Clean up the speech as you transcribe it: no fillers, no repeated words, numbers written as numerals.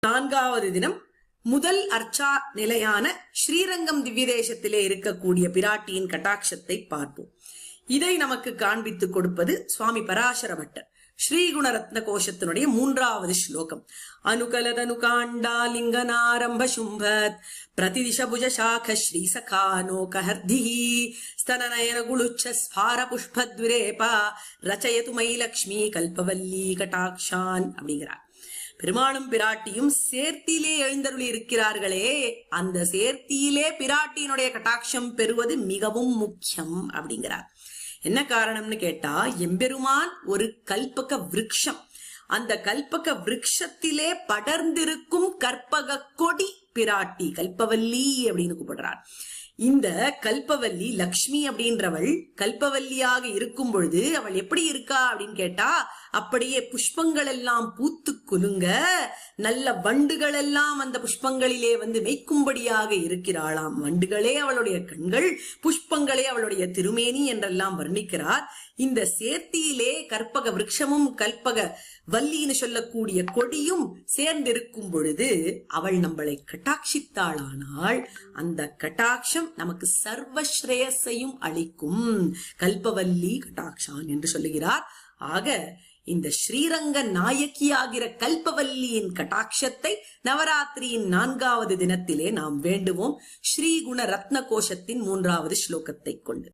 நான்காவது தினம் முதல் அர்ச்சா நிலையான ஸ்ரீரங்கம் திவ்ய தேசத்திலே இருக்கக்கூடிய பிராட்டியின் கட்டாட்சத்தை பார்ப்போம். இதை நமக்கு காண்பித்துக் கொடுப்பது சுவாமி பராசர பட்டர். ஸ்ரீகுணரத்ன கோஷத்தினுடைய 3வது ஸ்லோகம். அனுகலதனுகாண்டாலிங்கனாரம்ப சும்பத் பிரதிதிஷபுஜ சாக ஸ்ரீ சகானோ கஹர்திஹி ஸ்தனநயன குளுச்ச ஸ்பார புஷ்பத்விரேபா ரச்சயது மை லக்ஷ்மி கல்பவல்லி கட்டாக்ஷான் அப்படிங்கிறார். பெருமாளும் பிராட்டியும் சேர்த்தியிலே எழுந்தருளி இருக்கிறார்களே, அந்த சேர்த்தியிலே பிராட்டியினுடைய கட்டாட்சம் பெறுவது மிகவும் முக்கியம் அப்படிங்கிறார். என்ன காரணம்னு கேட்டா, எம்பெருமான் ஒரு கல்பக விருட்சம். அந்த கல்பக விருட்சத்திலே படர்ந்திருக்கும் கற்பக கொடி பிராட்டி, கல்பவல்லி அப்படின்னு கூப்பிடுறார். இந்த கல்பவல்லி லக்ஷ்மி அப்படின்றவள் கல்பவல்லியாக இருக்கும் பொழுது அவள் எப்படி இருக்கா அப்படின்னு கேட்டா, அப்படியே புஷ்பங்கள் எல்லாம் பூத்து குலுங்க, நல்ல வண்டுகள் எல்லாம் அந்த புஷ்பங்களிலே வந்து மேய்க்கும்படியாக இருக்கிறாளாம். வண்டுகளே அவளுடைய கண்கள், புஷ்பங்களே அவளுடைய திருமேனி என்றெல்லாம் வர்ணிக்கிறார். இந்த சேர்த்தியிலே கற்பக விருட்சமும் கல்பக வல்லின்னு சொல்லக்கூடிய கொடியும் சேர்ந்திருக்கும் பொழுது அவள் நம்மளை கட்டாட்சித்தாளானால் அந்த கட்டாட்சம் நமக்கு சர்வஸ்ரேயஸையும் அளிக்கும். கல்பவல்லி கட்டாட்சான் என்று சொல்லுகிறார். ஆக இந்த ஸ்ரீரங்க நாயகியாகிற கல்பவல்லியின் கட்டாட்சத்தை நவராத்திரியின் 4வது தினத்திலே நாம் வேண்டுவோம். ஸ்ரீகுண ரத்ன கோஷத்தின் 3வது ஸ்லோகத்தை கொண்டு.